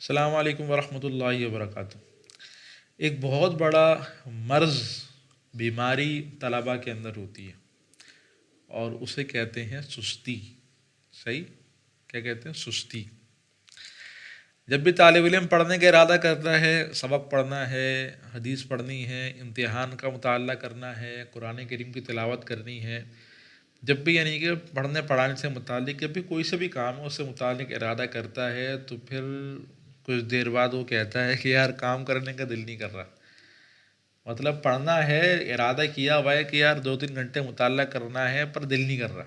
السلام علیکم ورحمۃ اللہ وبرکاتہ۔ ایک بہت بڑا مرض بیماری طلباء کے اندر ہوتی ہے اور اسے کہتے ہیں سستی۔ صحیح؟ کیا کہتے ہیں؟ سستی۔ جب بھی طالب علم پڑھنے کا ارادہ کرتا ہے، سبق پڑھنا ہے، حدیث پڑھنی ہے، امتحان کا مطالعہ کرنا ہے، قرآن کریم کی تلاوت کرنی ہے، جب بھی یعنی کہ پڑھنے پڑھانے سے متعلق جب بھی کوئی سے بھی کام ہے اس سے متعلق ارادہ کرتا ہے تو پھر کچھ دیر بعد وہ کہتا ہے کہ یار کام کرنے کا دل نہیں کر رہا۔ مطلب پڑھنا ہے، ارادہ کیا ہوا ہے کہ یار 2-3 گھنٹے مطالعہ کرنا ہے پر دل نہیں کر رہا،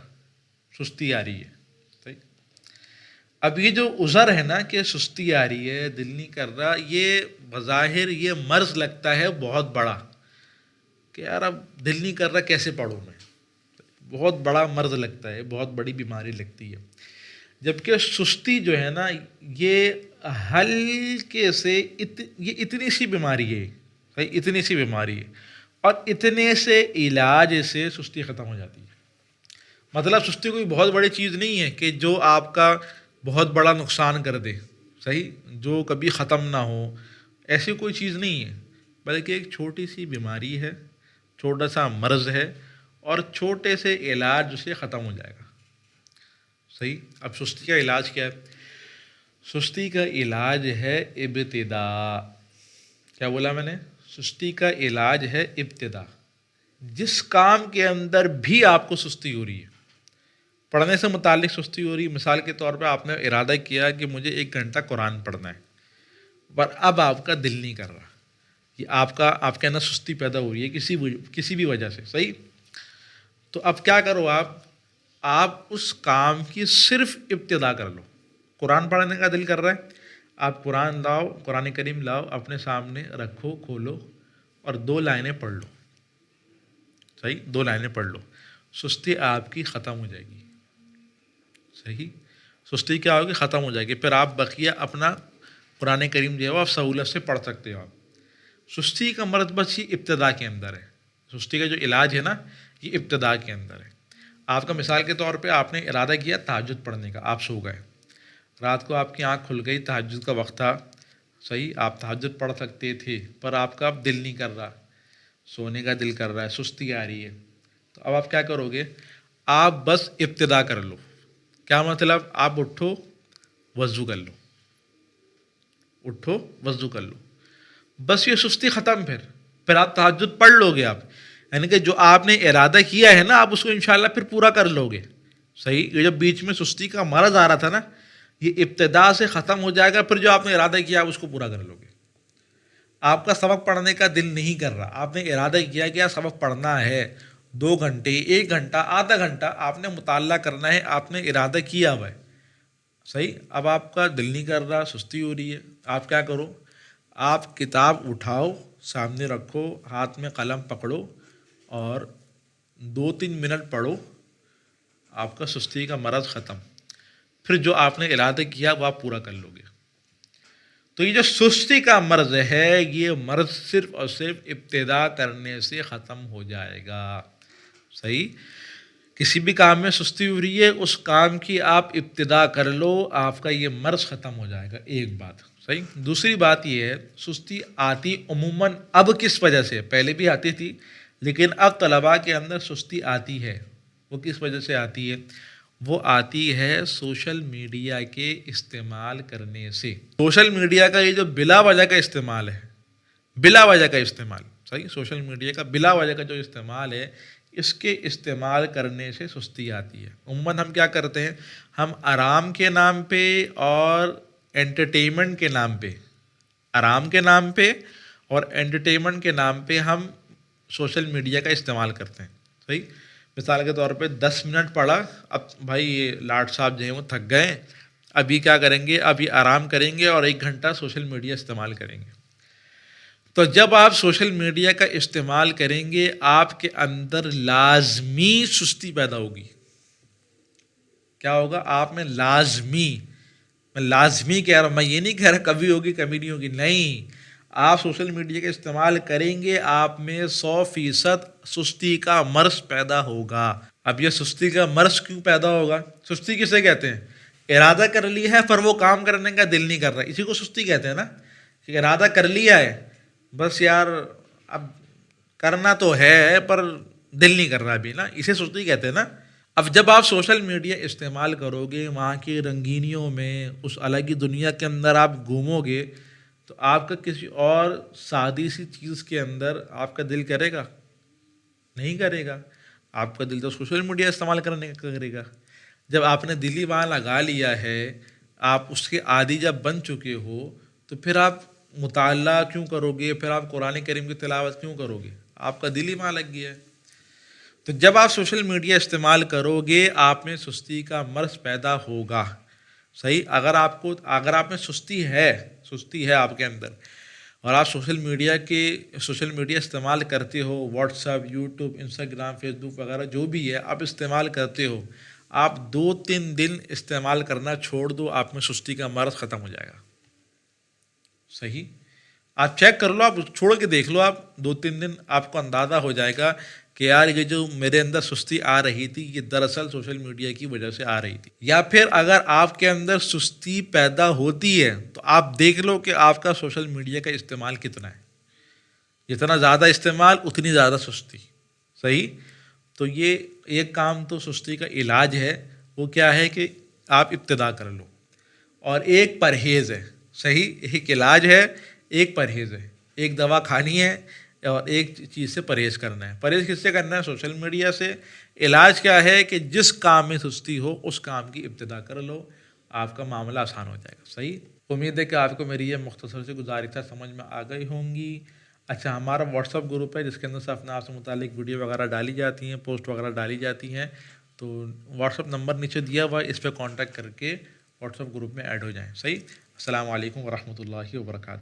سستی آ رہی ہے۔ صحیح؟ اب یہ جو عذر ہے نا کہ سستی آ رہی ہے، دل نہیں کر رہا، یہ بظاہر یہ مرض لگتا ہے بہت بڑا کہ یار اب دل نہیں کر رہا، کیسے پڑھوں میں؟ بہت بڑا مرض لگتا ہے، بہت بڑی بیماری لگتی ہے۔ جبکہ سستی جو ہے نا یہ ہلکے سے یہ اتنی سی بیماری ہے، صحیح؟ اتنی سی بیماری ہے اور اتنے سے علاج سے سستی ختم ہو جاتی ہے۔ مطلب سستی کوئی بہت بڑی چیز نہیں ہے کہ جو آپ کا بہت بڑا نقصان کر دے، صحیح؟ جو کبھی ختم نہ ہو، ایسی کوئی چیز نہیں ہے، بلکہ ایک چھوٹی سی بیماری ہے، چھوٹا سا مرض ہے اور چھوٹے سے علاج سے ختم ہو جائے گا۔ صحیح؟ اب سستی کا علاج کیا ہے؟ سستی کا علاج ہے ابتدا۔ کیا بولا میں نے؟ سستی کا علاج ہے ابتدا۔ جس کام کے اندر بھی آپ کو سستی ہو رہی ہے، پڑھنے سے متعلق سستی ہو رہی ہے، مثال کے طور پہ آپ نے ارادہ کیا کہ مجھے 1 گھنٹہ قرآن پڑھنا ہے پر اب آپ کا دل نہیں کر رہا، یہ آپ کے اندر سستی پیدا ہو رہی ہے کسی بھی وجہ سے۔ صحیح؟ تو اب کیا کرو آپ اس کام کی صرف ابتدا کر لو۔ قرآن پڑھنے کا دل کر رہا ہے، آپ قرآن کریم لاؤ، اپنے سامنے رکھو، کھولو اور 2 لائنیں پڑھ لو۔ صحیح؟ 2 لائنیں پڑھ لو، سستی آپ کی ختم ہو جائے گی۔ صحیح؟ سستی کیا ہوگی؟ ختم ہو جائے گی۔ پھر آپ بقیہ اپنا قرآن کریم جو ہے آپ سہولت سے پڑھ سکتے ہو۔ آپ سستی کا مرض بس یہ ابتدا کے اندر ہے۔ سستی کا جو علاج ہے نا یہ ابتدا کے اندر ہے۔ آپ کا مثال کے طور پہ آپ نے ارادہ کیا تہجد پڑھنے کا، آپ سو گئے، رات کو آپ کی آنکھ کھل گئی، تہجد کا وقت تھا، صحیح؟ آپ تہجد پڑھ سکتے تھے پر آپ کا اب دل نہیں کر رہا، سونے کا دل کر رہا ہے، سستی آ رہی ہے، تو اب آپ کیا کرو گے؟ آپ بس ابتدا کر لو۔ کیا مطلب؟ آپ اٹھو، وضو کر لو، اٹھو وضو کر لو، بس یہ سستی ختم۔ پھر آپ تہجد پڑھ لو گے آپ، یعنی کہ جو آپ نے ارادہ کیا ہے نا آپ اس کو انشاءاللہ پھر پورا کر لو گے۔ صحیح؟ یہ جب بیچ میں سستی کا مرض آ رہا تھا نا یہ ابتدا سے ختم ہو جائے گا، پھر جو آپ نے ارادہ کیا آپ اس کو پورا کر لو گے۔ آپ کا سبق پڑھنے کا دل نہیں کر رہا، آپ نے ارادہ کیا کہ سبق پڑھنا ہے، 2 گھنٹے، 1 گھنٹہ، آدھا گھنٹہ آپ نے مطالعہ کرنا ہے، آپ نے ارادہ کیا ہوا ہے۔ صحیح؟ اب آپ کا دل نہیں کر رہا، سستی ہو رہی ہے، آپ کیا کرو؟ آپ کتاب اٹھاؤ، سامنے رکھو، ہاتھ میں قلم پکڑو اور 2-3 منٹ پڑھو، آپ کا سستی کا مرض ختم۔ پھر جو آپ نے ارادہ کیا وہ آپ پورا کر لو گے۔ تو یہ جو سستی کا مرض ہے یہ مرض صرف اور صرف ابتدا کرنے سے ختم ہو جائے گا۔ صحیح؟ کسی بھی کام میں سستی ہو رہی ہے اس کام کی آپ ابتدا کر لو، آپ کا یہ مرض ختم ہو جائے گا۔ ایک بات۔ صحیح؟ دوسری بات یہ ہے سستی آتی عموماً اب کس وجہ سے؟ پہلے بھی آتی تھی لیکن اب طلباء کے اندر سستی آتی ہے، وہ کس وجہ سے آتی ہے؟ وہ آتی ہے سوشل میڈیا کے استعمال کرنے سے۔ سوشل میڈیا کا یہ جو بلا وجہ کا استعمال ہے، بلا وجہ کا استعمال، صحیح؟ سوشل میڈیا کا بلا وجہ کا جو استعمال ہے اس کے استعمال کرنے سے سستی آتی ہے۔ عموماً ہم کیا کرتے ہیں؟ ہم آرام کے نام پہ اور انٹرٹینمنٹ کے نام پہ، آرام کے نام پہ اور انٹرٹینمنٹ کے نام پہ ہم سوشل میڈیا کا استعمال کرتے ہیں۔ صحیح؟ مثال کے طور پہ 10 منٹ پڑھا، اب بھائی یہ لاٹ صاحب جو ہیں وہ تھک گئے، ابھی کیا کریں گے؟ ابھی آرام کریں گے اور 1 گھنٹہ سوشل میڈیا استعمال کریں گے۔ تو جب آپ سوشل میڈیا کا استعمال کریں گے آپ کے اندر لازمی سستی پیدا ہوگی۔ کیا ہوگا؟ آپ میں میں لازمی کہہ رہا ہوں، میں یہ نہیں کہہ رہا کبھی ہوگی کبھی نہیں ہوگی، نہیں، آپ سوشل میڈیا کا استعمال کریں گے آپ میں 100% سستی کا مرض پیدا ہوگا۔ اب یہ سستی کا مرض کیوں پیدا ہوگا؟ سستی کسے کہتے ہیں؟ ارادہ کر لیا ہے پر وہ کام کرنے کا دل نہیں کر رہا، اسی کو سستی کہتے ہیں نا، کہ ارادہ کر لیا ہے بس یار اب کرنا تو ہے پر دل نہیں کر رہا ابھی نا، اسے سستی کہتے ہیں نا۔ اب جب آپ سوشل میڈیا استعمال کرو گے، وہاں کی رنگینیوں میں، اس الگ ہی دنیا کے اندر آپ گھومو گے، تو آپ کا کسی اور سادی سی چیز کے اندر آپ کا دل کرے گا؟ نہیں کرے گا۔ آپ کا دل تو سوشل میڈیا استعمال کرنے کا کرے گا۔ جب آپ نے دل ہی وہاں لگا لیا ہے، آپ اس کے عادی جب بن چکے ہو، تو پھر آپ مطالعہ کیوں کرو گے؟ پھر آپ قرآن کریم کی تلاوت کیوں کرو گے؟ آپ کا دل ہی وہاں لگ گیا ہے۔ تو جب آپ سوشل میڈیا استعمال کرو گے، آپ میں سستی کا مرض پیدا ہوگا۔ صحیح؟ اگر آپ میں سستی ہے آپ کے اندر، اور آپ سوشل میڈیا استعمال کرتے ہو، WhatsApp, YouTube, Instagram, Facebook وغیرہ جو بھی ہے آپ استعمال کرتے ہو، آپ 2-3 دن استعمال کرنا چھوڑ دو، آپ میں سستی کا مرض ختم ہو جائے گا۔ صحیح؟ آپ چیک کر لو، آپ چھوڑ کے دیکھ لو، آپ 2-3 دن آپ کو اندازہ ہو جائے گا کہ یار یہ جو میرے اندر سستی آ رہی تھی یہ دراصل سوشل میڈیا کی وجہ سے آ رہی تھی۔ یا پھر اگر آپ کے اندر سستی پیدا ہوتی ہے تو آپ دیکھ لو کہ آپ کا سوشل میڈیا کا استعمال کتنا ہے، جتنا زیادہ استعمال اتنی زیادہ سستی۔ صحیح؟ تو یہ ایک کام تو سستی کا علاج ہے، وہ کیا ہے کہ آپ ابتدا کر لو، اور ایک پرہیز ہے۔ صحیح؟ ایک علاج ہے، ایک پرہیز ہے، ایک دوا کھانی ہے اور ایک چیز سے پرہیز کرنا ہے۔ پرہیز کس سے کرنا ہے؟ سوشل میڈیا سے۔ علاج کیا ہے کہ جس کام میں سستی ہو اس کام کی ابتدا کر لو، آپ کا معاملہ آسان ہو جائے گا۔ صحیح؟ امید ہے کہ آپ کو میری یہ مختصر سی گزارشیں سمجھ میں آ گئی ہوں گی۔ اچھا، ہمارا واٹس ایپ گروپ ہے جس کے اندر سے اپنے آپ سے متعلق ویڈیو وغیرہ ڈالی جاتی ہیں، پوسٹ وغیرہ ڈالی جاتی ہیں، تو واٹس ایپ نمبر نیچے دیا ہوا ہے، اس پہ کانٹیکٹ کر کے واٹس ایپ گروپ میں ایڈ ہو جائیں۔ صحیح؟ السلام علیکم ورحمۃ اللہ وبرکاتہ۔